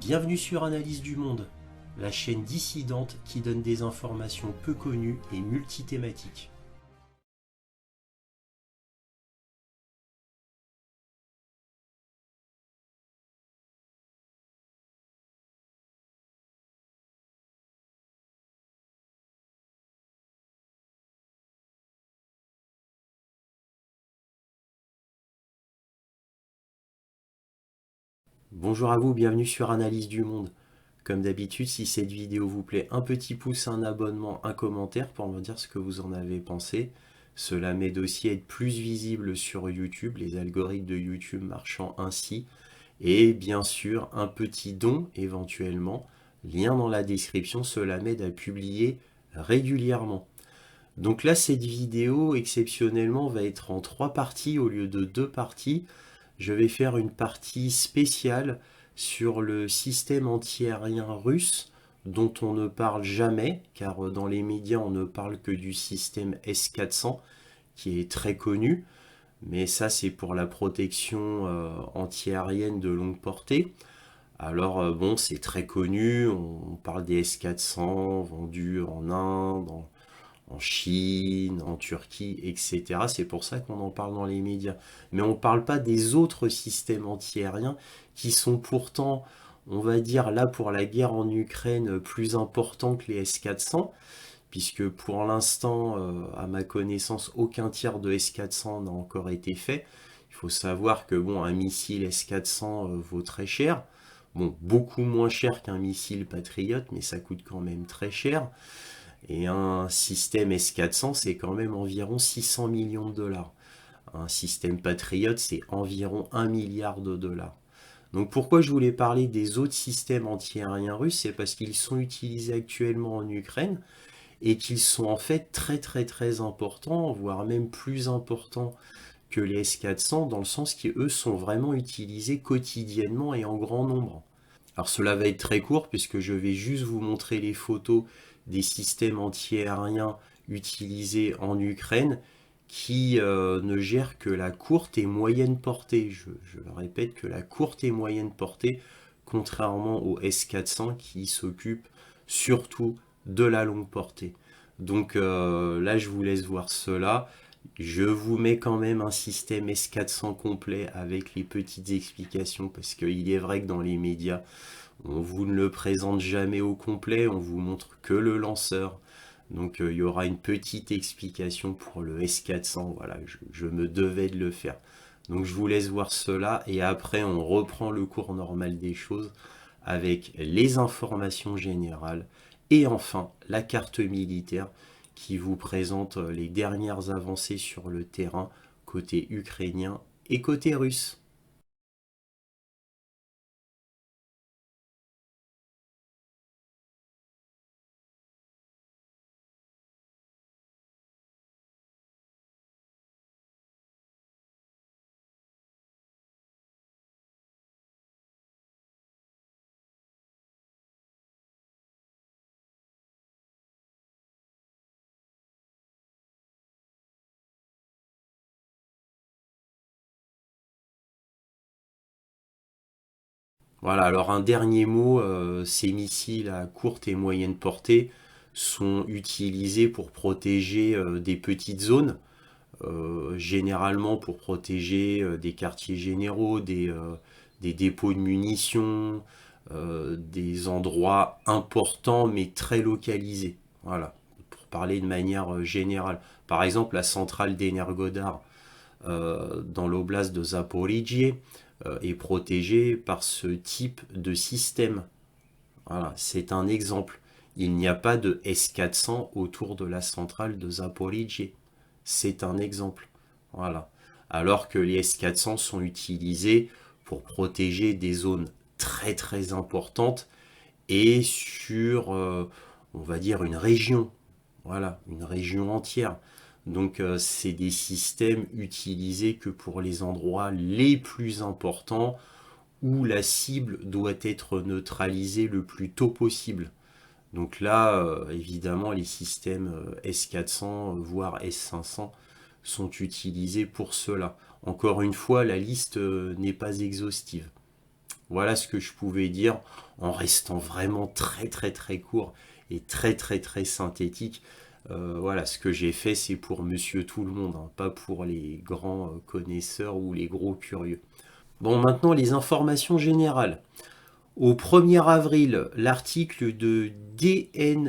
Bienvenue sur Analyse du Monde, la chaîne dissidente qui donne des informations peu connues et multithématiques. Bonjour à vous, bienvenue sur Analyse du Monde. Comme d'habitude, si cette vidéo vous plaît, un petit pouce, un abonnement, un commentaire pour me dire ce que vous en avez pensé. Cela m'aide aussi à être plus visible sur YouTube, les algorithmes de YouTube marchant ainsi. Et bien sûr, un petit don éventuellement, lien dans la description, cela m'aide à publier régulièrement. Donc là, cette vidéo, exceptionnellement, va être en 3 parties au lieu de 2 parties. Je vais faire une partie spéciale sur le système antiaérien russe, dont on ne parle jamais, car dans les médias, on ne parle que du système S-400, qui est très connu. Mais ça, c'est pour la protection antiaérienne de longue portée. Alors, bon, c'est très connu, on parle des S-400 vendus en Inde, en Chine, en Turquie, etc. C'est pour ça qu'on en parle dans les médias. Mais on ne parle pas des autres systèmes antiaériens qui sont pourtant, on va dire, là pour la guerre en Ukraine, plus importants que les S-400, puisque pour l'instant, à ma connaissance, aucun tir de S-400 n'a encore été fait. Il faut savoir que bon, un missile S-400 vaut très cher. Bon, beaucoup moins cher qu'un missile Patriot, mais ça coûte quand même très cher. Et un système S-400, c'est quand même environ 600 millions de dollars. Un système Patriot, c'est environ 1 milliard de dollars. Donc pourquoi je voulais parler des autres systèmes antiaériens russes, c'est parce qu'ils sont utilisés actuellement en Ukraine et qu'ils sont en fait très très très importants, voire même plus importants que les S-400, dans le sens qu'eux sont vraiment utilisés quotidiennement et en grand nombre. Alors cela va être très court puisque je vais juste vous montrer les photos des systèmes antiaériens utilisés en Ukraine qui ne gèrent que la courte et moyenne portée. Je le répète, que la courte et moyenne portée, contrairement au S-400 qui s'occupe surtout de la longue portée. Donc là, je vous laisse voir cela. Je vous mets quand même un système S400 complet avec les petites explications parce qu'il est vrai que dans les médias, on vous ne le présente jamais au complet, on vous montre que le lanceur. Donc il y aura une petite explication pour le S400, voilà, je me devais de le faire. Donc je vous laisse voir cela et après on reprend le cours normal des choses avec les informations générales et enfin la carte militaire qui vous présente les dernières avancées sur le terrain côté ukrainien et côté russe. Voilà, alors un dernier mot, ces missiles à courte et moyenne portée sont utilisés pour protéger des petites zones, généralement pour protéger des quartiers généraux, des dépôts de munitions, des endroits importants mais très localisés. Voilà, pour parler de manière générale. Par exemple, la centrale d'Energodar dans l'oblast de Zaporijie est protégée par ce type de système. Voilà, c'est un exemple. Il n'y a pas de S400 autour de la centrale de Zaporijie. C'est un exemple. Voilà. Alors que les S400 sont utilisés pour protéger des zones très très importantes et sur, on va dire, une région. Voilà, une région entière. Donc c'est des systèmes utilisés que pour les endroits les plus importants où la cible doit être neutralisée le plus tôt possible. Donc là, évidemment, les systèmes S400, voire S500 sont utilisés pour cela. Encore une fois, la liste n'est pas exhaustive. Voilà ce que je pouvais dire en restant vraiment très très très court et très très très synthétique. Voilà, ce que j'ai fait, c'est pour monsieur tout le monde, hein, pas pour les grands connaisseurs ou les gros curieux. Bon, maintenant les informations générales. Au 1er avril, l'article de DNYUZ,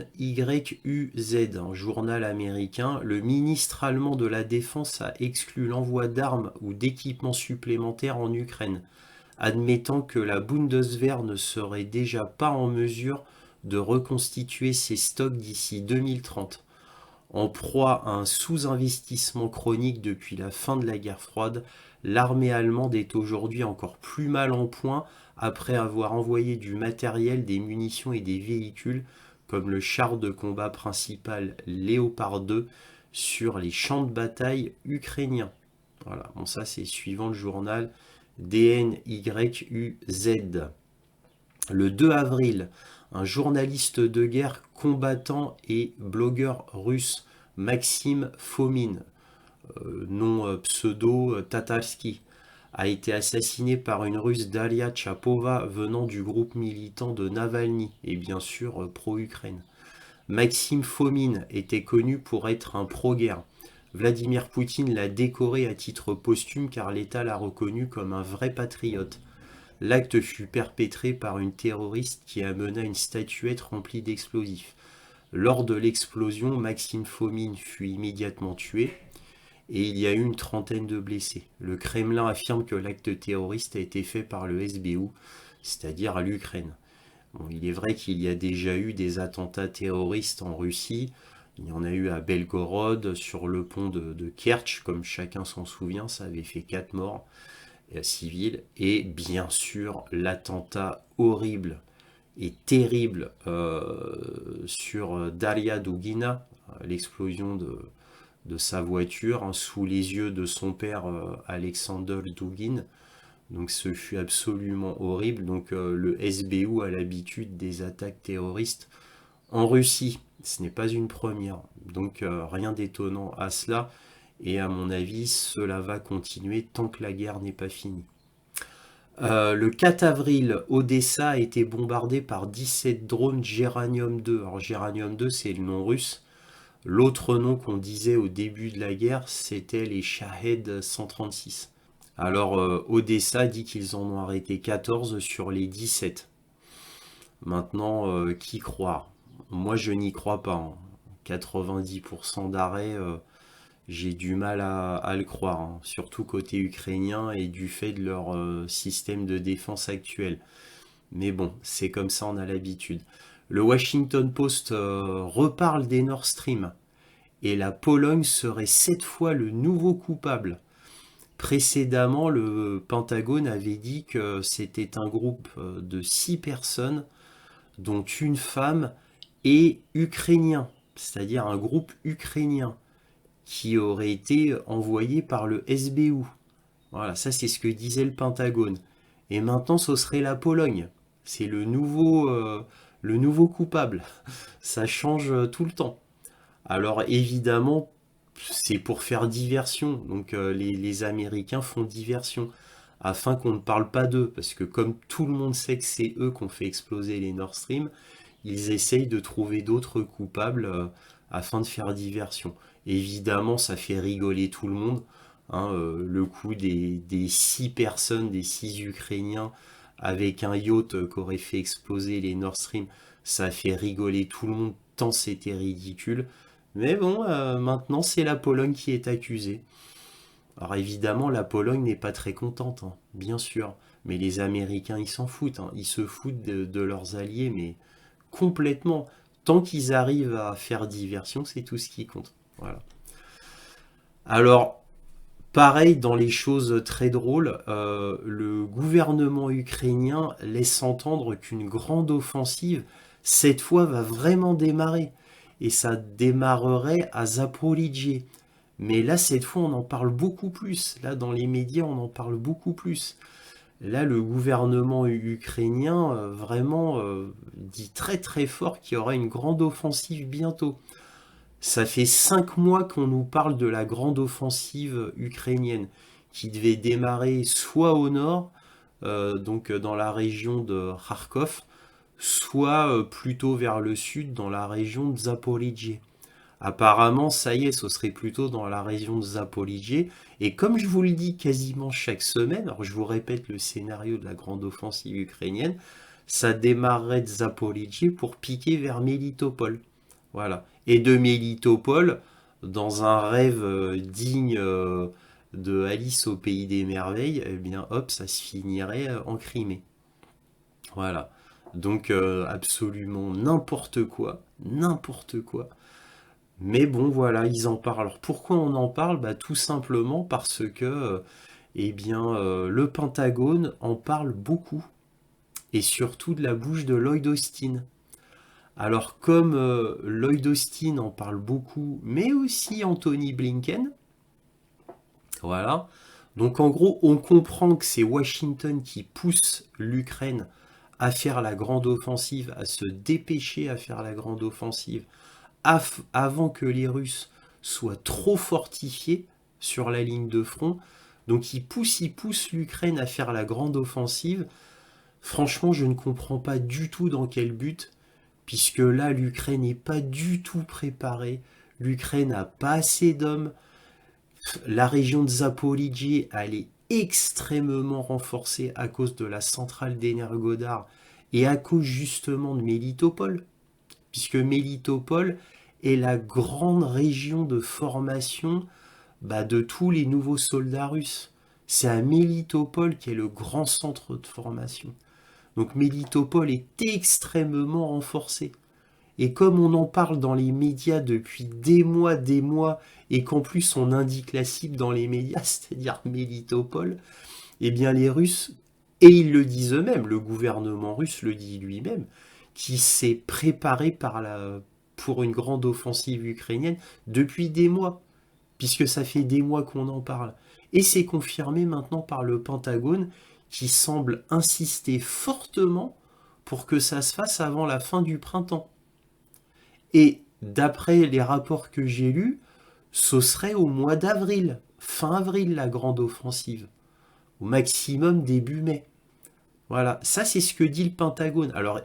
un journal américain, le ministre allemand de la Défense a exclu l'envoi d'armes ou d'équipements supplémentaires en Ukraine, admettant que la Bundeswehr ne serait déjà pas en mesure de reconstituer ses stocks d'ici 2030. En proie à un sous-investissement chronique depuis la fin de la guerre froide, l'armée allemande est aujourd'hui encore plus mal en point après avoir envoyé du matériel, des munitions et des véhicules, comme le char de combat principal Léopard 2, sur les champs de bataille ukrainiens. Voilà, bon ça c'est suivant le journal DNYUZ. Le 2 avril, un journaliste de guerre, combattant et blogueur russe, Maxime Fomin, nom pseudo Tatarski, a été assassiné par une russe, Dalia Tchapova, venant du groupe militant de Navalny et bien sûr pro-Ukraine. Maxime Fomin était connu pour être un pro-guerre. Vladimir Poutine l'a décoré à titre posthume car l'État l'a reconnu comme un vrai patriote. L'acte fut perpétré par une terroriste qui amena une statuette remplie d'explosifs. Lors de l'explosion, Maxime Fomin fut immédiatement tué et il y a eu une trentaine de blessés. Le Kremlin affirme que l'acte terroriste a été fait par le SBU, c'est-à-dire à l'Ukraine. Bon, il est vrai qu'il y a déjà eu des attentats terroristes en Russie. Il y en a eu à Belgorod, sur le pont de Kertch, comme chacun s'en souvient, ça avait fait 4 morts civils. Et bien sûr, l'attentat horrible et terrible sur Daria Dugina, l'explosion de sa voiture, hein, sous les yeux de son père Alexander Dugin. Donc ce fut absolument horrible. Donc le SBU a l'habitude des attaques terroristes en Russie. Ce n'est pas une première. Donc rien d'étonnant à cela. Et à mon avis, cela va continuer tant que la guerre n'est pas finie. Le 4 avril, Odessa a été bombardée par 17 drones Geranium 2. Alors Geranium 2, c'est le nom russe. L'autre nom qu'on disait au début de la guerre, c'était les Shahed 136. Alors Odessa dit qu'ils en ont arrêté 14 sur les 17. Maintenant, qui croire? Moi, je n'y crois pas, hein. 90% d'arrêt, j'ai du mal à le croire, hein. Surtout côté ukrainien et du fait de leur système de défense actuel. Mais bon, c'est comme ça, on a l'habitude. Le Washington Post reparle des Nord Stream et la Pologne serait 7 fois le nouveau coupable. Précédemment, le Pentagone avait dit que c'était un groupe de 6 personnes, dont une femme, et ukrainien, c'est-à-dire un groupe ukrainien qui aurait été envoyé par le SBU. Voilà, ça c'est ce que disait le Pentagone. Et maintenant, ce serait la Pologne. C'est le nouveau coupable. Ça change tout le temps. Alors évidemment, c'est pour faire diversion. Donc les Américains font diversion afin qu'on ne parle pas d'eux. Parce que comme tout le monde sait que c'est eux qui ont fait exploser les Nord Stream, ils essayent de trouver d'autres coupables afin de faire diversion. Évidemment, ça fait rigoler tout le monde, hein, le coup des 6 personnes, des 6 Ukrainiens avec un yacht qu'aurait fait exploser les Nord Stream, ça fait rigoler tout le monde tant c'était ridicule. Mais bon, maintenant c'est la Pologne qui est accusée. Alors évidemment, la Pologne n'est pas très contente, hein, bien sûr. Mais les Américains, ils s'en foutent, hein. Ils se foutent de leurs alliés, mais complètement. Tant qu'ils arrivent à faire diversion, c'est tout ce qui compte. Voilà. Alors, pareil, dans les choses très drôles, le gouvernement ukrainien laisse entendre qu'une grande offensive, cette fois, va vraiment démarrer. Et ça démarrerait à Zaporijie. Mais là, cette fois, on en parle beaucoup plus. Là, dans les médias, on en parle beaucoup plus. Là, le gouvernement ukrainien vraiment dit très très fort qu'il y aura une grande offensive bientôt. Ça fait 5 mois qu'on nous parle de la grande offensive ukrainienne qui devait démarrer soit au nord, donc dans la région de Kharkov, soit plutôt vers le sud, dans la région de Zaporijie. Apparemment, ça y est, ce serait plutôt dans la région de Zaporijie. Et comme je vous le dis quasiment chaque semaine, alors je vous répète le scénario de la grande offensive ukrainienne, ça démarrerait de Zaporijie pour piquer vers Mélitopol. Voilà. Et de Mélitopol, dans un rêve digne de Alice au pays des merveilles, eh bien hop, ça se finirait en Crimée. Voilà. Donc absolument n'importe quoi, n'importe quoi. Mais bon, voilà, ils en parlent. Alors pourquoi on en parle? Bah, tout simplement parce que, eh bien, le Pentagone en parle beaucoup, et surtout de la bouche de Lloyd Austin. Alors comme Lloyd Austin en parle beaucoup, mais aussi Anthony Blinken, voilà. Donc en gros, on comprend que c'est Washington qui pousse l'Ukraine à faire la grande offensive, à se dépêcher à faire la grande offensive, avant que les Russes soient trop fortifiés sur la ligne de front. Donc ils poussent l'Ukraine à faire la grande offensive. Franchement, je ne comprends pas du tout dans quel but, puisque là, l'Ukraine n'est pas du tout préparée. L'Ukraine n'a pas assez d'hommes. La région de Zaporijie, elle est extrêmement renforcée à cause de la centrale d'Energodar et à cause justement de Mélitopol, puisque Mélitopol est la grande région de formation de tous les nouveaux soldats russes. C'est à Mélitopol qui est le grand centre de formation. Donc Mélitopol est extrêmement renforcé. Et comme on en parle dans les médias depuis des mois, et qu'en plus on indique la cible dans les médias, c'est-à-dire Mélitopol, eh bien les Russes, et ils le disent eux-mêmes, le gouvernement russe le dit lui-même, qui s'est préparé pour une grande offensive ukrainienne depuis des mois, puisque ça fait des mois qu'on en parle. Et c'est confirmé maintenant par le Pentagone, qui semble insister fortement pour que ça se fasse avant la fin du printemps. Et d'après les rapports que j'ai lus, ce serait au mois d'avril, fin avril, la grande offensive. Au maximum début mai. Voilà, ça c'est ce que dit le Pentagone. Alors,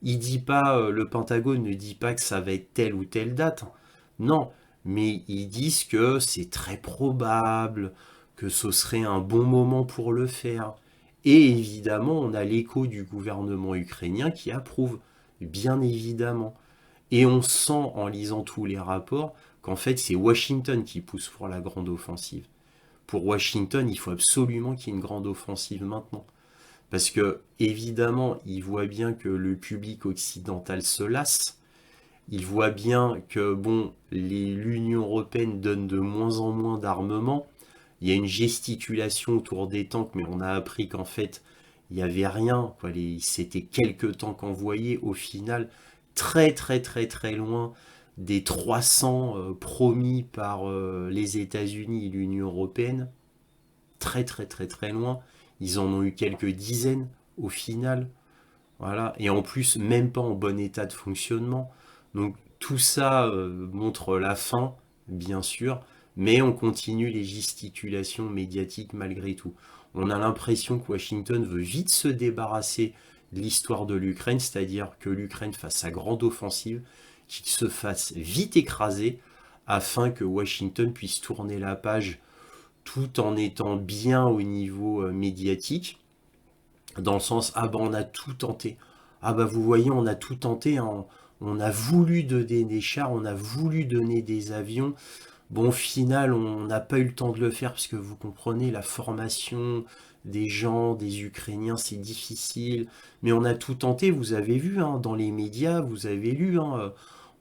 il dit pas, le Pentagone ne dit pas que ça va être telle ou telle date. Non, mais ils disent que c'est très probable, que ce serait un bon moment pour le faire. Et évidemment, on a l'écho du gouvernement ukrainien qui approuve, bien évidemment. Et on sent en lisant tous les rapports qu'en fait c'est Washington qui pousse pour la grande offensive. Pour Washington, il faut absolument qu'il y ait une grande offensive maintenant. Parce que, évidemment, il voit bien que le public occidental se lasse. Il voit bien que, bon, l'Union européenne donne de moins en moins d'armement. Il y a une gesticulation autour des tanks, mais on a appris qu'en fait, il n'y avait rien. C'était quelques tanks envoyés. Au final, très très très très loin des 300 promis par les États-Unis et l'Union européenne. Très très très très loin. Ils en ont eu quelques dizaines au final. Voilà. Et en plus, même pas en bon état de fonctionnement. Donc tout ça montre la fin, bien sûr, mais on continue les gesticulations médiatiques malgré tout. On a l'impression que Washington veut vite se débarrasser de l'histoire de l'Ukraine, c'est-à-dire que l'Ukraine fasse sa grande offensive, qu'il se fasse vite écraser, afin que Washington puisse tourner la page tout en étant bien au niveau médiatique, dans le sens, ah ben on a tout tenté. Ah bah vous voyez, on a tout tenté, hein. On a voulu donner des chars, on a voulu donner des avions. Bon, au final, on n'a pas eu le temps de le faire parce que vous comprenez, la formation des gens, des Ukrainiens, c'est difficile. Mais on a tout tenté, vous avez vu, hein, dans les médias, vous avez lu, hein,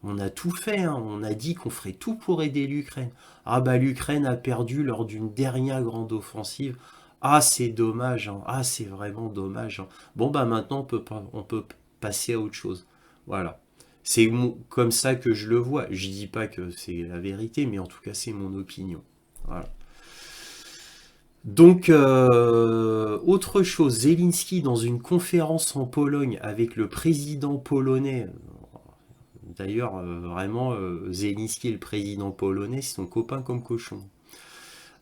on a tout fait, hein, on a dit qu'on ferait tout pour aider l'Ukraine. Ah bah l'Ukraine a perdu lors d'une dernière grande offensive. Ah c'est dommage, hein, ah c'est vraiment dommage, hein. Bon bah maintenant on peut passer à autre chose. Voilà. C'est comme ça que je le vois. Je dis pas que c'est la vérité, mais en tout cas c'est mon opinion. Voilà. Donc, autre chose, Zelensky dans une conférence en Pologne avec le président polonais. D'ailleurs, vraiment, Zelensky et le président polonais, c'est son copain comme cochon.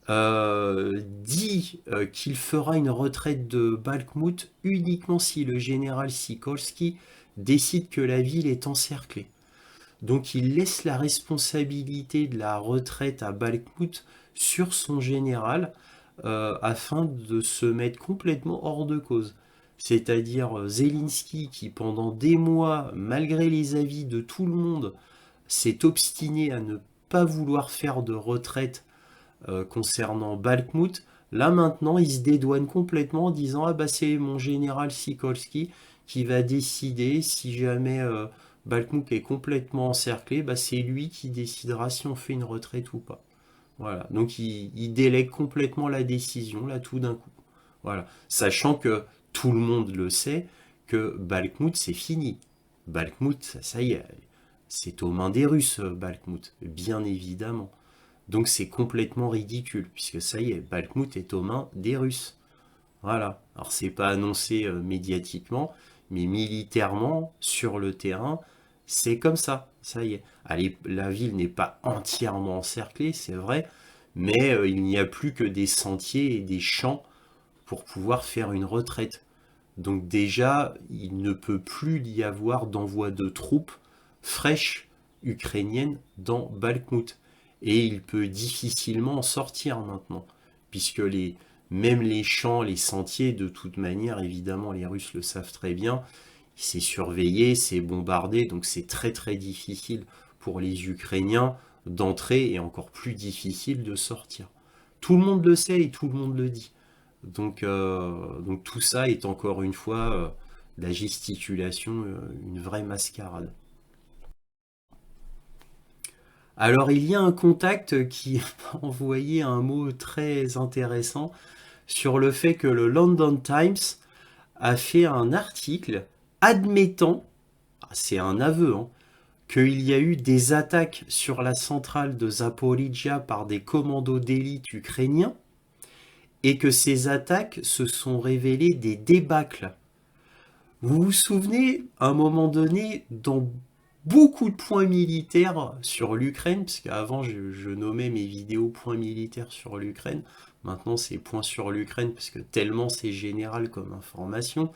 dit qu'il fera une retraite de Bakhmout uniquement si le général Sikorski décide que la ville est encerclée. Donc il laisse la responsabilité de la retraite à Bakhmout sur son général afin de se mettre complètement hors de cause. C'est-à-dire Zelensky qui pendant des mois, malgré les avis de tout le monde, s'est obstiné à ne pas vouloir faire de retraite concernant Bakhmout. Là maintenant, il se dédouane complètement en disant ah bah c'est mon général Sikorski qui va décider si jamais Bakhmout est complètement encerclé, bah c'est lui qui décidera si on fait une retraite ou pas. Voilà, donc il délègue complètement la décision là tout d'un coup. Voilà, sachant que tout le monde le sait que Bakhmout c'est fini. Bakhmout, ça y est, c'est aux mains des Russes, Bakhmout, bien évidemment. Donc c'est complètement ridicule, puisque ça y est, Bakhmout est aux mains des Russes. Voilà. Alors c'est pas annoncé médiatiquement, mais militairement, sur le terrain, c'est comme ça. Ça y est. Allez, la ville n'est pas entièrement encerclée, c'est vrai, mais il n'y a plus que des sentiers et des champs pour pouvoir faire une retraite. Donc déjà, il ne peut plus y avoir d'envoi de troupes fraîches ukrainiennes dans Bakhmout. Et il peut difficilement en sortir maintenant, puisque même les champs, les sentiers, de toute manière, évidemment, les Russes le savent très bien, c'est surveillé, c'est bombardé, donc c'est très très difficile pour les Ukrainiens d'entrer et encore plus difficile de sortir. Tout le monde le sait et tout le monde le dit. Donc tout ça est encore une fois la gesticulation, une vraie mascarade. Alors il y a un contact qui m'a envoyé un mot très intéressant sur le fait que le London Times a fait un article admettant, c'est un aveu, hein, qu'il y a eu des attaques sur la centrale de Zaporizhia par des commandos d'élite ukrainiens et que ces attaques se sont révélées des débâcles. Vous vous souvenez, à un moment donné, dans beaucoup de points militaires sur l'Ukraine, parce qu'avant je nommais mes vidéos points militaires sur l'Ukraine, maintenant c'est points sur l'Ukraine, parce que tellement c'est général comme information,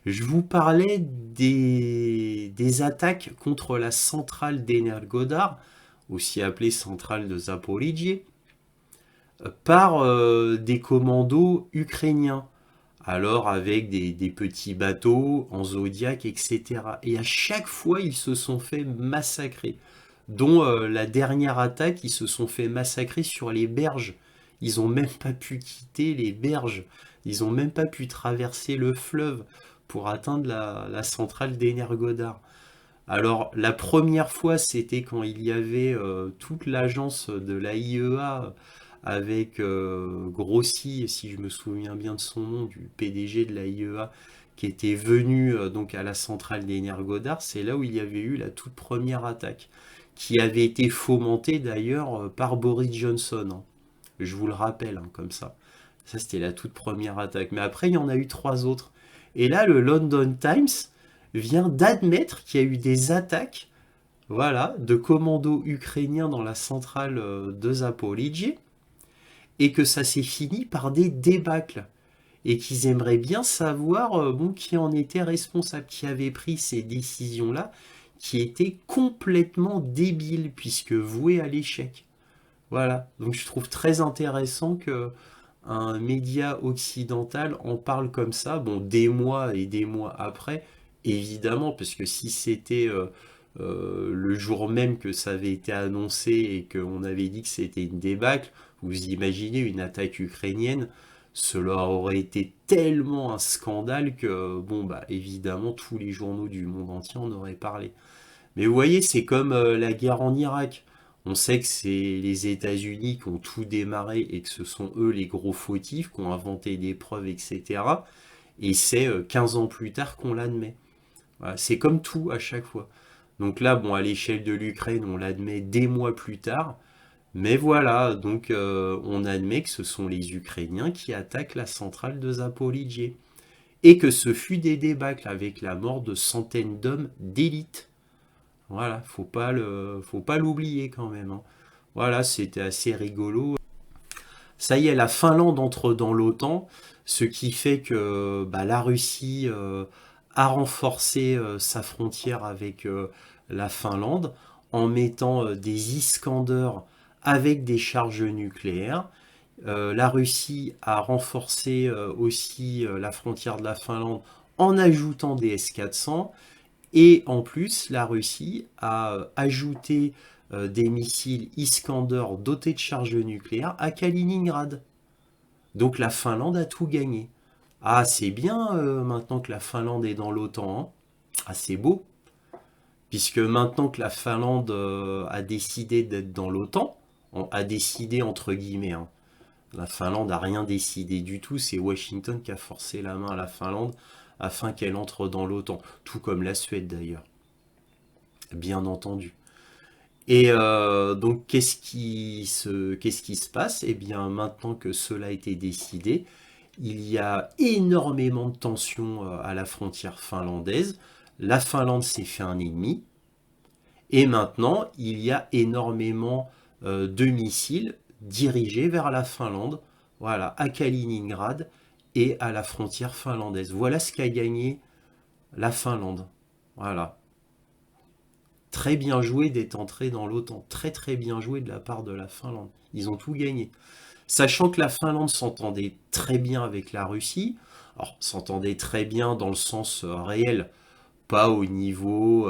je vous parlais des attaques contre la centrale d'Energodar, aussi appelée centrale de Zaporizhzhia, par des commandos ukrainiens. Alors avec des petits bateaux en Zodiac, etc. Et à chaque fois, ils se sont fait massacrer. Dont la dernière attaque, ils se sont fait massacrer sur les berges. Ils n'ont même pas pu quitter les berges. Ils n'ont même pas pu traverser le fleuve pour atteindre la centrale d'Energodar. Alors la première fois, c'était quand il y avait toute l'agence de la IEA avec Grossi, si je me souviens bien de son nom, du PDG de la IEA, qui était venu donc à la centrale d'Energodar. C'est là où il y avait eu la toute première attaque, qui avait été fomentée d'ailleurs par Boris Johnson, hein. Je vous le rappelle, hein, comme ça. Ça, c'était la toute première attaque. Mais après, il y en a eu trois autres. Et là, le London Times vient d'admettre qu'il y a eu des attaques, voilà, de commandos ukrainiens dans la centrale de Zaporizhzhia et que ça s'est fini par des débâcles et qu'ils aimeraient bien savoir bon, qui en était responsable, qui avait pris ces décisions-là, qui étaient complètement débiles puisque vouées à l'échec. Voilà, donc je trouve très intéressant que un média occidental en parle comme ça, bon, des mois et des mois après, évidemment, parce que si c'était le jour même que ça avait été annoncé et qu'on avait dit que c'était une débâcle, vous imaginez une attaque ukrainienne, cela aurait été tellement un scandale que, bon, bah, évidemment, tous les journaux du monde entier en auraient parlé. Mais vous voyez, c'est comme la guerre en Irak. On sait que c'est les États-Unis qui ont tout démarré et que ce sont eux les gros fautifs, qui ont inventé des preuves, etc. Et c'est 15 ans plus tard qu'on l'admet. Voilà, c'est comme tout à chaque fois. Donc là, bon, à l'échelle de l'Ukraine, on l'admet des mois plus tard. Mais voilà, donc on admet que ce sont les Ukrainiens qui attaquent la centrale de Zaporizhzhia. Et que ce fut des débâcles avec la mort de centaines d'hommes d'élite. Voilà, faut pas l'oublier quand même, hein. Voilà, c'était assez rigolo. Ça y est, la Finlande entre dans l'OTAN, ce qui fait que la Russie a renforcé sa frontière avec la Finlande en mettant des Iskanders avec des charges nucléaires. La Russie a renforcé aussi la frontière de la Finlande en ajoutant des S-400. Et en plus, la Russie a ajouté des missiles Iskander dotés de charges nucléaires à Kaliningrad. Donc la Finlande a tout gagné. Ah, c'est bien maintenant que la Finlande est dans l'OTAN, hein. Ah, c'est beau. Puisque maintenant que la Finlande a décidé d'être dans l'OTAN, a décidé entre guillemets, hein. La Finlande n'a rien décidé du tout, c'est Washington qui a forcé la main à la Finlande afin qu'elle entre dans l'OTAN. Tout comme la Suède d'ailleurs, bien entendu. Et donc, qu'est-ce qui se passe? Eh bien, maintenant que cela a été décidé, il y a énormément de tensions à la frontière finlandaise. La Finlande s'est fait un ennemi. Et maintenant, il y a énormément de missiles dirigés vers la Finlande, voilà, à Kaliningrad et à la frontière finlandaise. Voilà ce qu'a gagné la Finlande. Voilà. Très bien joué d'être entré dans l'OTAN. Très très bien joué de la part de la Finlande. Ils ont tout gagné. Sachant que la Finlande s'entendait très bien avec la Russie. Alors, s'entendait très bien dans le sens réel, pas au niveau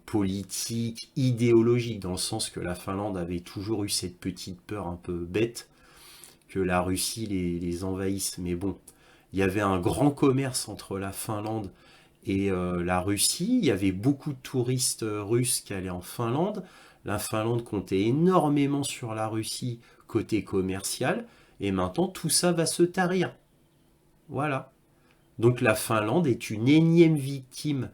politique, idéologique, dans le sens que la Finlande avait toujours eu cette petite peur un peu bête que la Russie les envahisse. Mais bon, il y avait un grand commerce entre la Finlande et la Russie. Il y avait beaucoup de touristes russes qui allaient en Finlande. La Finlande comptait énormément sur la Russie côté commercial. Et maintenant, tout ça va se tarir. Voilà. Donc la Finlande est une énième victime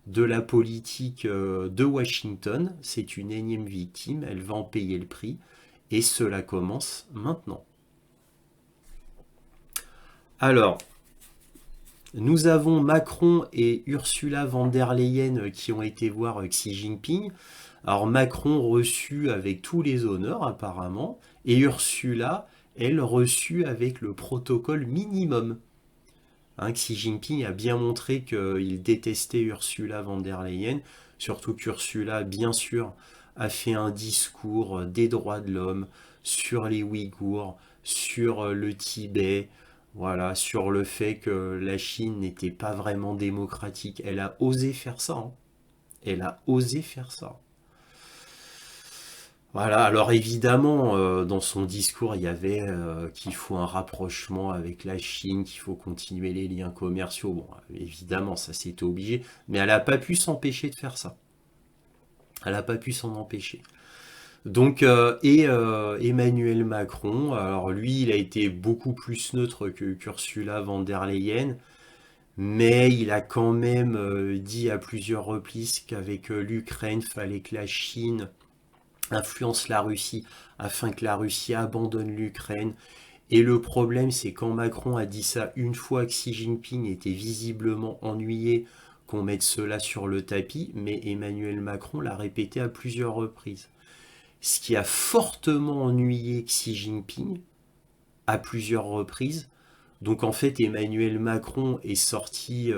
de la politique de Washington. C'est une énième victime. Elle va en payer le prix. Et cela commence maintenant. Alors, nous avons Macron et Ursula von der Leyen qui ont été voir Xi Jinping. Alors Macron reçu avec tous les honneurs apparemment, et Ursula, elle, reçue avec le protocole minimum. Hein, Xi Jinping a bien montré qu'il détestait Ursula von der Leyen, surtout qu'Ursula, bien sûr, a fait un discours des droits de l'homme sur les Ouïghours, sur le Tibet, voilà, sur le fait que la Chine n'était pas vraiment démocratique. Elle a osé faire ça, hein. Elle a osé faire ça. Voilà, alors évidemment, dans son discours, il y avait qu'il faut un rapprochement avec la Chine, qu'il faut continuer les liens commerciaux. Bon, évidemment, ça c'était obligé, mais elle n'a pas pu s'empêcher de faire ça. Elle n'a pas pu s'en empêcher. Donc, Emmanuel Macron, alors lui, il a été beaucoup plus neutre que qu'Ursula von der Leyen, mais il a quand même dit à plusieurs reprises qu'avec l'Ukraine, fallait que la Chine influence la Russie afin que la Russie abandonne l'Ukraine. Et le problème, c'est quand Macron a dit ça une fois que Xi Jinping était visiblement ennuyé qu'on mette cela sur le tapis, mais Emmanuel Macron l'a répété à plusieurs reprises. Ce qui a fortement ennuyé Xi Jinping à plusieurs reprises. Donc en fait, Emmanuel Macron est sorti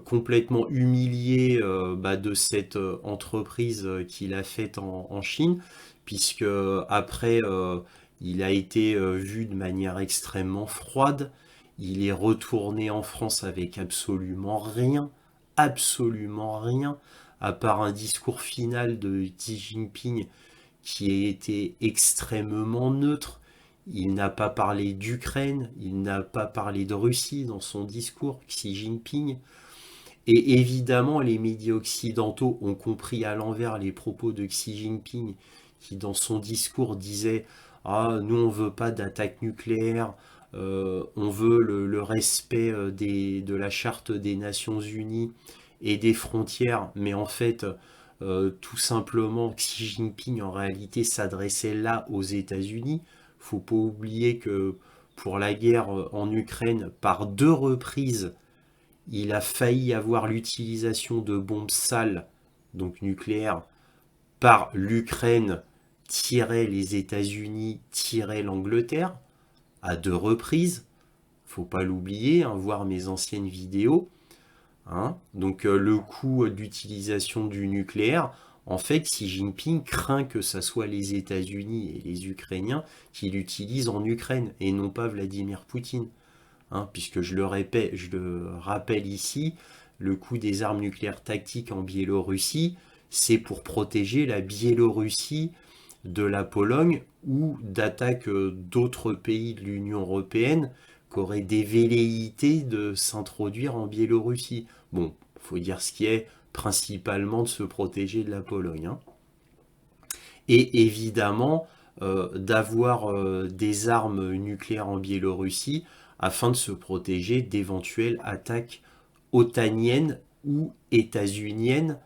complètement humilié de cette entreprise qu'il a faite en Chine, puisque après il a été vu de manière extrêmement froide. Il est retourné en France avec absolument rien, à part un discours final de Xi Jinping qui a été extrêmement neutre. Il n'a pas parlé d'Ukraine, il n'a pas parlé de Russie dans son discours, Xi Jinping. Et évidemment, les médias occidentaux ont compris à l'envers les propos de Xi Jinping, qui dans son discours disait ah, nous on veut pas d'attaque nucléaire, on veut le respect de la charte des Nations Unies et des frontières, mais en fait, tout simplement, Xi Jinping en réalité s'adressait là aux États-Unis. Faut pas oublier que pour la guerre en Ukraine, par deux reprises, il a failli avoir l'utilisation de bombes sales, donc nucléaires, par l'Ukraine les États-Unis, l'Angleterre, à 2 reprises. Faut pas l'oublier, hein, voir mes anciennes vidéos. Hein. Donc le coût d'utilisation du nucléaire, en fait, Xi Jinping craint que ce soit les États-Unis et les Ukrainiens qui l'utilisent en Ukraine et non pas Vladimir Poutine. Hein, puisque je le rappelle ici, le coût des armes nucléaires tactiques en Biélorussie, c'est pour protéger la Biélorussie de la Pologne ou d'attaques d'autres pays de l'Union européenne qui auraient des velléités de s'introduire en Biélorussie. Bon, il faut dire ce qui est, principalement de se protéger de la Pologne. Hein. Et évidemment, d'avoir des armes nucléaires en Biélorussie afin de se protéger d'éventuelles attaques otaniennes ou états-uniennes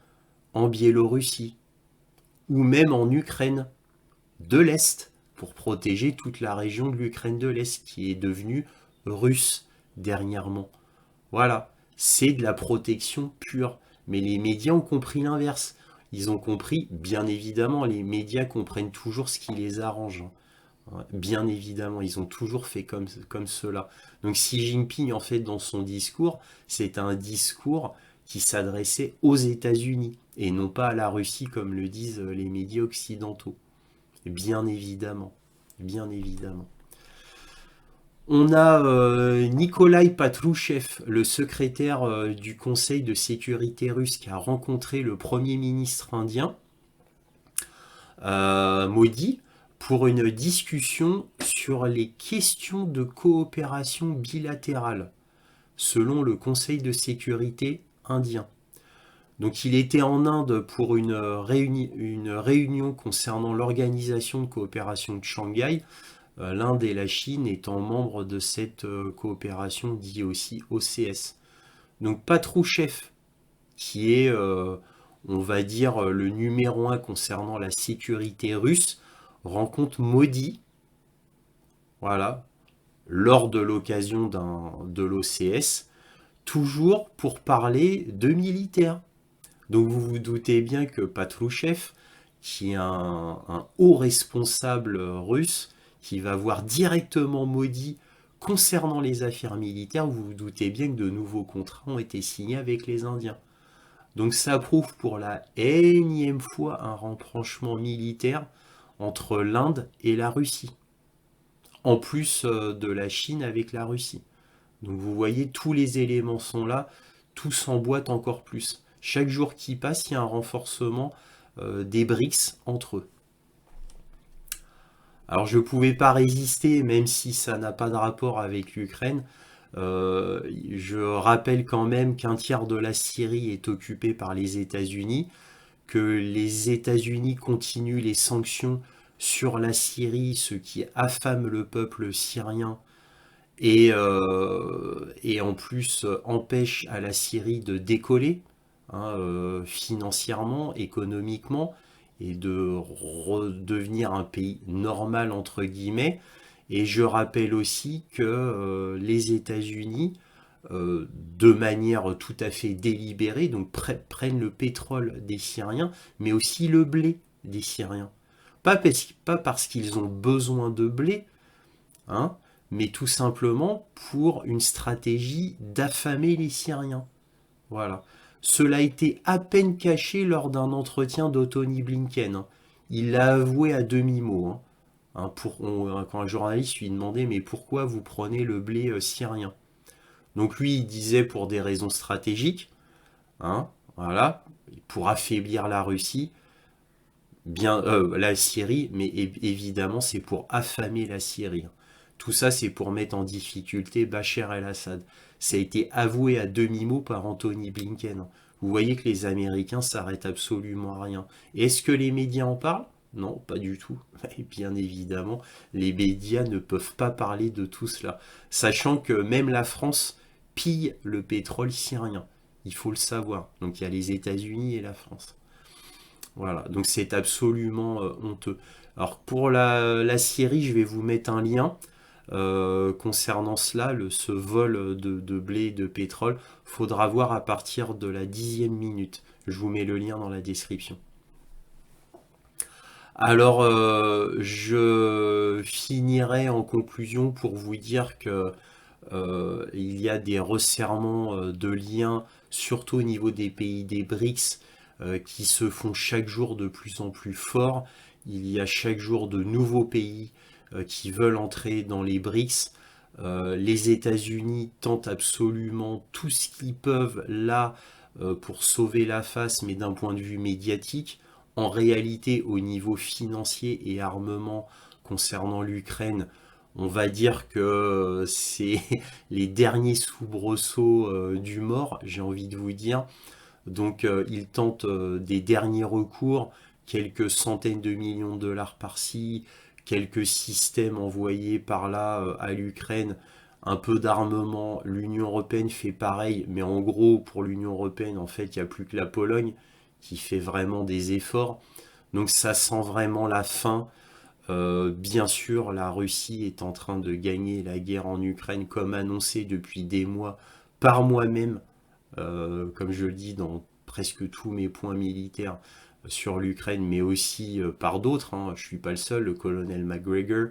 en Biélorussie, ou même en Ukraine de l'Est, pour protéger toute la région de l'Ukraine de l'Est, qui est devenue russe dernièrement. Voilà, c'est de la protection pure. Mais les médias ont compris l'inverse. Ils ont compris, bien évidemment, les médias comprennent toujours ce qui les arrange. Bien évidemment, ils ont toujours fait comme cela. Donc Xi Jinping, en fait, dans son discours, c'est un discours qui s'adressait aux États-Unis et non pas à la Russie, comme le disent les médias occidentaux. Bien évidemment. Bien évidemment. On a Nikolai Patrouchev, le secrétaire du Conseil de sécurité russe, qui a rencontré le Premier ministre indien, Modi, pour une discussion sur les questions de coopération bilatérale, selon le Conseil de sécurité indien. Donc il était en Inde pour une réunion concernant l'organisation de coopération de Shanghai, l'Inde et la Chine étant membres de cette coopération dit aussi OCS. Donc Patrouchev, qui est, on va dire, le numéro 1 concernant la sécurité russe, rencontre Modi, voilà, lors de l'occasion de l'OCS, toujours pour parler de militaires. Donc vous vous doutez bien que Patrouchev, qui est un haut responsable russe, qui va voir directement Modi concernant les affaires militaires, vous vous doutez bien que de nouveaux contrats ont été signés avec les Indiens. Donc ça prouve pour la énième fois un rapprochement militaire entre l'Inde et la Russie, en plus de la Chine avec la Russie. Donc vous voyez, tous les éléments sont là, tout s'emboîte encore plus. Chaque jour qui passe, il y a un renforcement des BRICS entre eux. Alors je ne pouvais pas résister, même si ça n'a pas de rapport avec l'Ukraine. Je rappelle quand même qu'un tiers de la Syrie est occupé par les États-Unis, que les États-Unis continuent les sanctions sur la Syrie, ce qui affame le peuple syrien et en plus empêche à la Syrie de décoller, hein, financièrement, économiquement, et de redevenir un pays normal entre guillemets. Et je rappelle aussi que les États-Unis, de manière tout à fait délibérée, donc prennent le pétrole des Syriens, mais aussi le blé des Syriens. Pas parce qu'ils ont besoin de blé, hein, mais tout simplement pour une stratégie d'affamer les Syriens. Voilà. Cela a été à peine caché lors d'un entretien d'Anthony Blinken. Hein. Il l'a avoué à demi-mot. Hein. Hein, quand un journaliste lui demandait « Mais pourquoi vous prenez le blé syrien ?» Donc lui, il disait pour des raisons stratégiques, hein, voilà, pour affaiblir la Russie, la Syrie, mais évidemment c'est pour affamer la Syrie. Tout ça, c'est pour mettre en difficulté Bachar el-Assad. Ça a été avoué à demi-mot par Anthony Blinken. Vous voyez que les Américains s'arrêtent absolument à rien. Est-ce que les médias en parlent? Non, pas du tout. Et bien évidemment, les médias ne peuvent pas parler de tout cela. Sachant que même la France pille le pétrole syrien. Il faut le savoir. Donc il y a les États-Unis et la France. Voilà, donc c'est absolument honteux. Alors pour la Syrie, je vais vous mettre un lien concernant cela, ce vol de blé et de pétrole. Faudra voir à partir de la 10e minute. Je vous mets le lien dans la description. Alors, je finirai en conclusion pour vous dire que il y a des resserrements de liens, surtout au niveau des pays des BRICS, qui se font chaque jour de plus en plus forts. Il y a chaque jour de nouveaux pays qui veulent entrer dans les BRICS. Les États-Unis tentent absolument tout ce qu'ils peuvent là pour sauver la face, mais d'un point de vue médiatique. En réalité, au niveau financier et armement concernant l'Ukraine, on va dire que c'est les derniers soubresauts du mort, j'ai envie de vous dire. Donc ils tentent des derniers recours, quelques centaines de millions de dollars par-ci, quelques systèmes envoyés par là à l'Ukraine, un peu d'armement. L'Union européenne fait pareil, mais en gros, pour l'Union européenne, en fait, il n'y a plus que la Pologne qui fait vraiment des efforts. Donc ça sent vraiment la fin. Bien sûr, la Russie est en train de gagner la guerre en Ukraine, comme annoncé depuis des mois par moi-même, comme je le dis dans presque tous mes points militaires sur l'Ukraine, mais aussi par d'autres, hein. Je ne suis pas le seul, le colonel McGregor,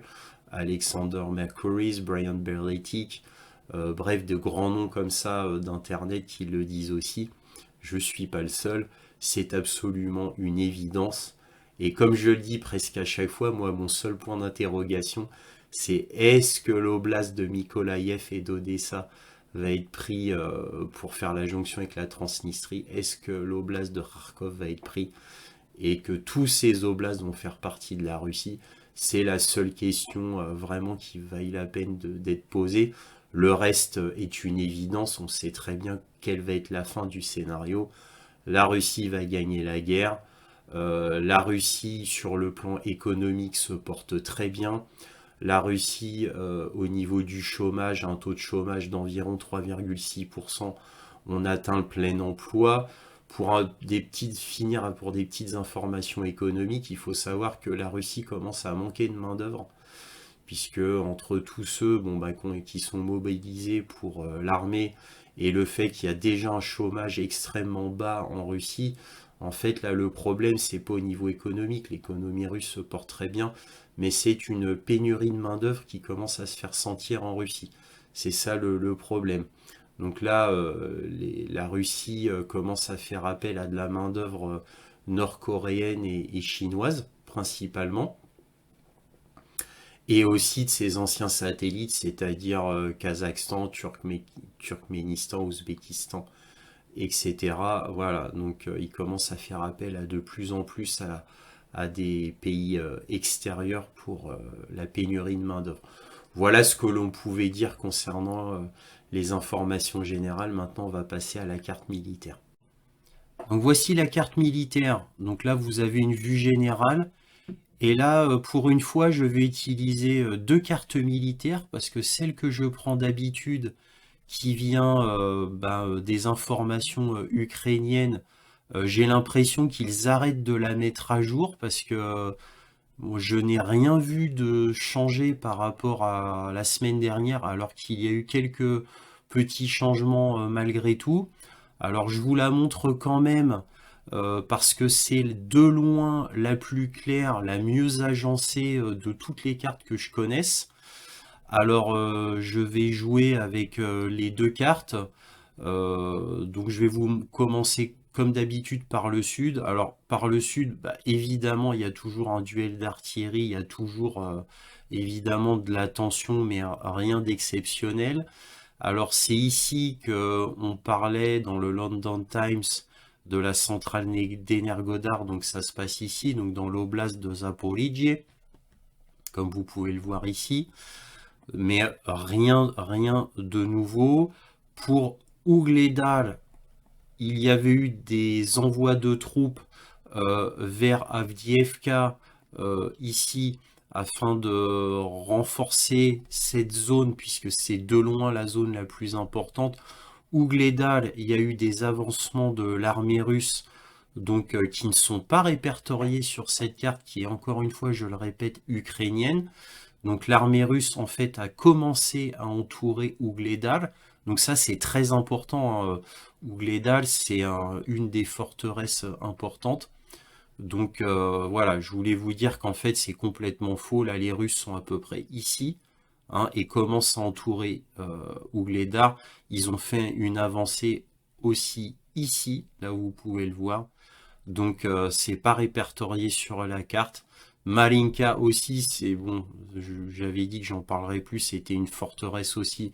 Alexander McCourys, Brian Berletic, bref, de grands noms comme ça d'Internet qui le disent aussi. Je ne suis pas le seul, c'est absolument une évidence. Et comme je le dis presque à chaque fois, moi, mon seul point d'interrogation, c'est est-ce que l'oblast de Mykolaïev et d'Odessa va être pris pour faire la jonction avec la Transnistrie? Est-ce que l'oblast de Kharkov va être pris et que tous ces oblasts vont faire partie de la Russie? C'est la seule question vraiment qui vaille la peine d'être posée. Le reste est une évidence, on sait très bien quelle va être la fin du scénario. La Russie va gagner la guerre. La Russie, sur le plan économique, se porte très bien. La Russie, au niveau du chômage, un taux de chômage d'environ 3,6%. On atteint le plein emploi. Finir pour des petites informations économiques, il faut savoir que la Russie commence à manquer de main-d'œuvre, puisque entre tous ceux qui sont mobilisés pour l'armée et le fait qu'il y a déjà un chômage extrêmement bas en Russie, en fait là le problème c'est pas au niveau économique, l'économie russe se porte très bien, mais c'est une pénurie de main-d'œuvre qui commence à se faire sentir en Russie. C'est ça le problème. Donc là, la Russie commence à faire appel à de la main-d'œuvre nord-coréenne et chinoise principalement, et aussi de ses anciens satellites, c'est-à-dire Kazakhstan, Turkménistan, Ouzbékistan, etc. Voilà, donc il commence à faire appel à de plus en plus à des pays extérieurs pour la pénurie de main-d'œuvre. Voilà ce que l'on pouvait dire concernant les informations générales. Maintenant, on va passer à la carte militaire. Donc voici la carte militaire. Donc là, vous avez une vue générale. Et là, pour une fois, je vais utiliser deux cartes militaires parce que celle que je prends d'habitude, qui vient des informations ukrainiennes, j'ai l'impression qu'ils arrêtent de la mettre à jour parce que je n'ai rien vu de changer par rapport à la semaine dernière, alors qu'il y a eu quelques petits changements malgré tout. Alors je vous la montre quand même parce que c'est de loin la plus claire, la mieux agencée de toutes les cartes que je connaisse. Alors je vais jouer avec les deux cartes. Donc je vais vous commencer comme d'habitude par le sud. Alors par le sud, évidemment, il y a toujours un duel d'artillerie, il y a toujours évidemment de la tension, mais rien d'exceptionnel. Alors c'est ici que on parlait dans le London Times de la centrale d'Energodar, donc ça se passe ici, donc dans l'oblast de Zaporijie, comme vous pouvez le voir ici. Mais rien de nouveau. Pour Ougledal, il y avait eu des envois de troupes vers Avdiivka ici afin de renforcer cette zone puisque c'est de loin la zone la plus importante. Ougledal, il y a eu des avancements de l'armée russe donc qui ne sont pas répertoriés sur cette carte qui est encore une fois, je le répète, ukrainienne. Donc l'armée russe en fait a commencé à entourer Ougledal. Donc ça c'est très important, hein. Ougledal c'est une des forteresses importantes. Donc voilà, je voulais vous dire qu'en fait c'est complètement faux. Là les Russes sont à peu près ici, hein, et commencent à entourer Ougledar. Ils ont fait une avancée aussi ici, là où vous pouvez le voir. Donc c'est pas répertorié sur la carte. Malinka aussi, c'est bon, j'avais dit que j'en parlerai plus, c'était une forteresse aussi,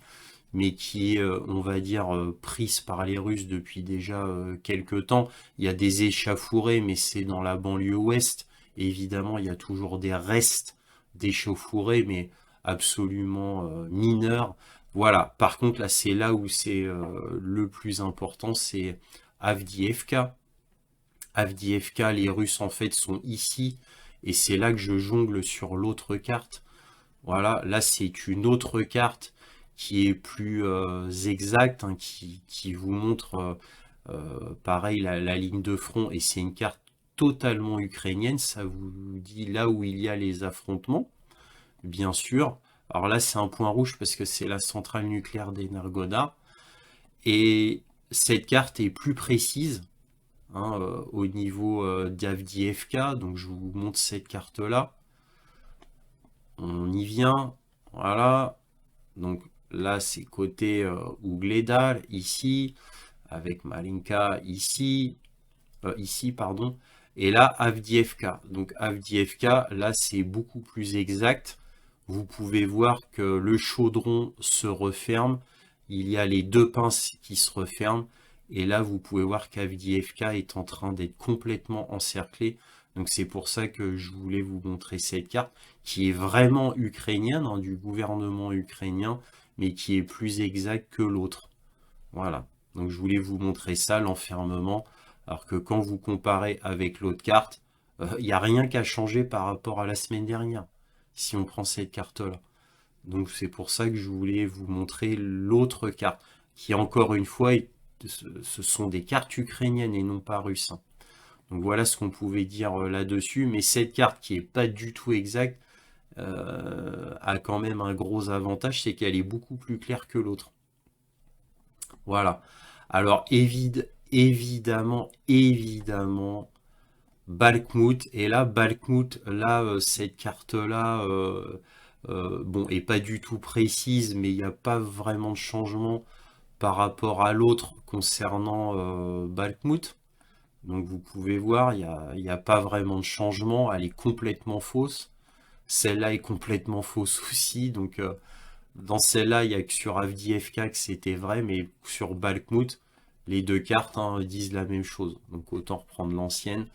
mais qui est, on va dire, prise par les Russes depuis déjà quelques temps. Il y a des échauffourées, mais c'est dans la banlieue ouest. Et évidemment, il y a toujours des restes d'échauffourées, mais absolument mineurs. Voilà. Par contre, là, c'est là où c'est le plus important, c'est Avdiivka. Avdiivka, les Russes en fait sont ici, et c'est là que je jongle sur l'autre carte. Voilà, là c'est une autre carte qui est plus exacte, hein, qui vous montre pareil la ligne de front, et c'est une carte totalement ukrainienne, ça vous dit là où il y a les affrontements, bien sûr. Alors là c'est un point rouge parce que c'est la centrale nucléaire d'Energoda, et cette carte est plus précise, hein, au niveau d'Avdiivka, donc je vous montre cette carte là, on y vient, voilà. Donc là, c'est côté Ougledar, ici, avec Malinka, ici, pardon. Et là, Avdiivka. Donc Avdiivka, là, c'est beaucoup plus exact. Vous pouvez voir que le chaudron se referme. Il y a les deux pinces qui se referment. Et là, vous pouvez voir qu'Avdiivka est en train d'être complètement encerclé. Donc c'est pour ça que je voulais vous montrer cette carte, qui est vraiment ukrainienne, hein, du gouvernement ukrainien, mais qui est plus exact que l'autre. Voilà. Donc je voulais vous montrer ça, l'enfermement. Alors que quand vous comparez avec l'autre carte, il n'y a rien qu'à changer par rapport à la semaine dernière, si on prend cette carte-là. Donc c'est pour ça que je voulais vous montrer l'autre carte, qui encore une fois, ce sont des cartes ukrainiennes et non pas russes, hein. Donc voilà ce qu'on pouvait dire là-dessus. Mais cette carte qui est pas du tout exacte a quand même un gros avantage, c'est qu'elle est beaucoup plus claire que l'autre. Voilà. Alors évidemment, Balkmout. Et là, Balkmout, là, cette carte-là, bon, est pas du tout précise, mais il n'y a pas vraiment de changement par rapport à l'autre concernant Balkmout. Donc vous pouvez voir, il y a pas vraiment de changement, elle est complètement fausse. Celle-là est complètement fausse aussi, donc dans celle-là, il n'y a que sur Avdiivka que c'était vrai, mais sur Bakhmut, les deux cartes, hein, disent la même chose. Donc autant reprendre l'ancienne.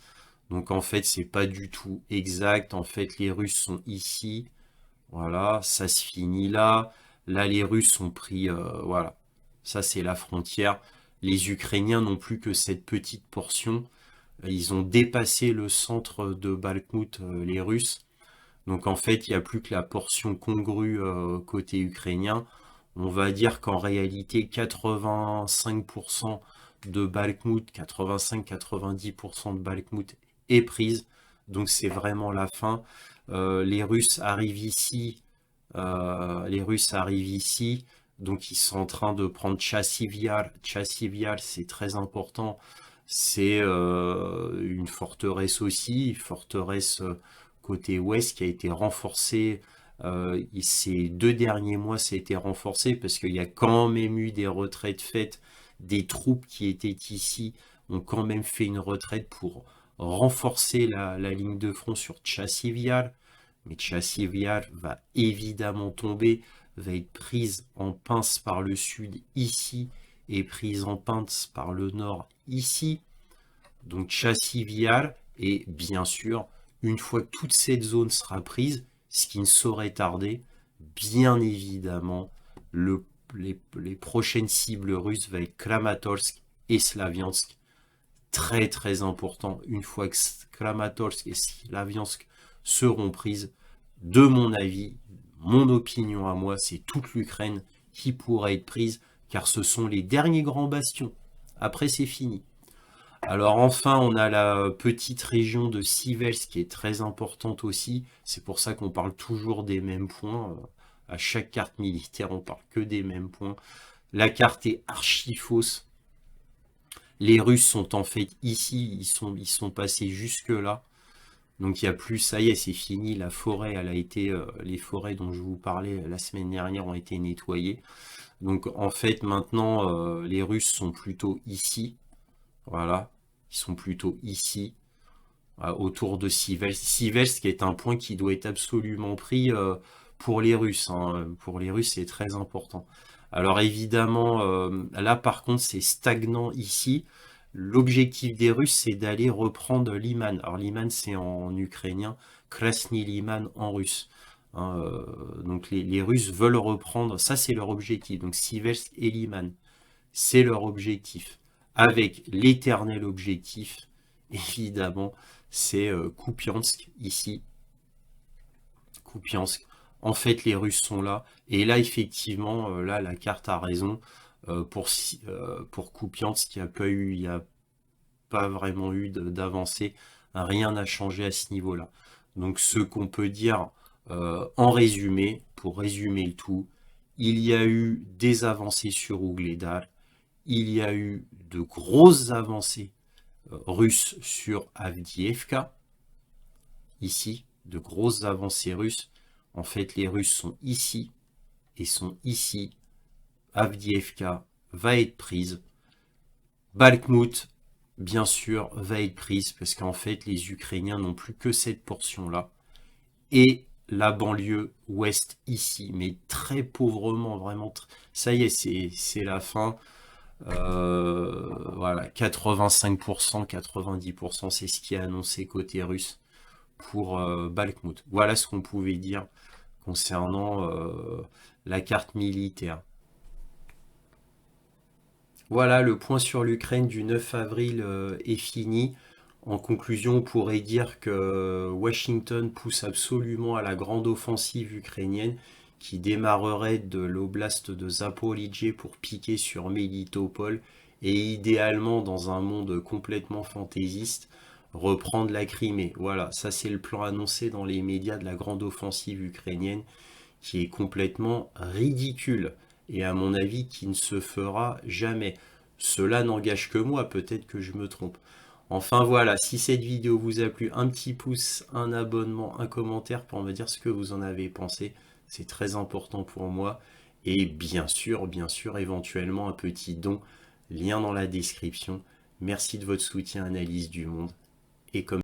Donc en fait, c'est pas du tout exact. En fait, les Russes sont ici. Voilà, ça se finit là. Là, les Russes sont pris. Voilà, ça c'est la frontière. Les Ukrainiens n'ont plus que cette petite portion. Ils ont dépassé le centre de Bakhmut, les Russes. Donc en fait, il n'y a plus que la portion congrue côté ukrainien. On va dire qu'en réalité, 85% de Bakhmut, 85-90% de Bakhmut est prise. Donc c'est vraiment la fin. Les Russes arrivent ici. Donc ils sont en train de prendre Chassivyar. Chassivyar, c'est très important. C'est une forteresse aussi, une forteresse côté ouest qui a été renforcée. Ces 2 derniers mois, ça a été renforcé parce qu'il y a quand même eu des retraites faites. Des troupes qui étaient ici ont quand même fait une retraite pour renforcer la ligne de front sur Chassivyar. Mais Chassivyar va évidemment tomber, va être prise en pince par le sud ici et prise en pince par le nord ici. Donc Chassivyar, et bien sûr, une fois que toute cette zone sera prise, ce qui ne saurait tarder, bien évidemment, les prochaines cibles russes vont être Kramatorsk et Slaviansk. Très très important, une fois que Kramatorsk et Slaviansk seront prises, de mon avis, mon opinion à moi, c'est toute l'Ukraine qui pourra être prise, car ce sont les derniers grands bastions. Après, c'est fini. Alors enfin, on a la petite région de Sivels qui est très importante aussi. C'est pour ça qu'on parle toujours des mêmes points. À chaque carte militaire, on parle que des mêmes points. La carte est archi fausse. Les Russes sont en fait ici, ils sont passés jusque là. Donc il n'y a plus, ça y est, c'est fini, la forêt, elle a été, les forêts dont je vous parlais la semaine dernière ont été nettoyées. Donc en fait maintenant, les Russes sont plutôt ici, voilà, ils sont plutôt ici, autour de Sivels. Sivels qui est un point qui doit être absolument pris pour les Russes, hein. Pour les Russes, c'est très important. Alors évidemment, là par contre, c'est stagnant ici. L'objectif des Russes, c'est d'aller reprendre Liman. Alors Liman, c'est en ukrainien, Krasny Liman en russe. Hein, donc les Russes veulent reprendre, ça c'est leur objectif. Donc Siversk et Liman, c'est leur objectif. Avec l'éternel objectif, évidemment, c'est Kupiansk, ici. Kupiansk. En fait, les Russes sont là. Et là, effectivement, là, la carte a raison. Pour Kupiansk, il n'y a pas vraiment eu d'avancée. Rien n'a changé à ce niveau-là. Donc, ce qu'on peut dire en résumé, pour résumer le tout, il y a eu des avancées sur Ougledar. Il y a eu de grosses avancées russes sur Avdiivka. Ici, de grosses avancées russes. En fait, les Russes sont ici et sont ici. Avdiivka va être prise. Bakhmout, bien sûr, va être prise parce qu'en fait, les Ukrainiens n'ont plus que cette portion-là. Et la banlieue ouest ici, mais très pauvrement, vraiment. Ça y est, c'est la fin. Voilà, 85%, 90%, c'est ce qui est annoncé côté russe pour Bakhmout. Voilà ce qu'on pouvait dire concernant la carte militaire. Voilà, le point sur l'Ukraine du 9 avril est fini. En conclusion, on pourrait dire que Washington pousse absolument à la grande offensive ukrainienne qui démarrerait de l'oblast de Zaporijjie pour piquer sur Melitopol et idéalement, dans un monde complètement fantaisiste, reprendre la Crimée. Voilà, ça c'est le plan annoncé dans les médias de la grande offensive ukrainienne qui est complètement ridicule et à mon avis qui ne se fera jamais. Cela n'engage que moi, peut-être que je me trompe. Enfin voilà, si cette vidéo vous a plu, un petit pouce, un abonnement, un commentaire pour me dire ce que vous en avez pensé. C'est très important pour moi. Et bien sûr, éventuellement un petit don, lien dans la description. Merci de votre soutien, Analyse du Monde. Et comme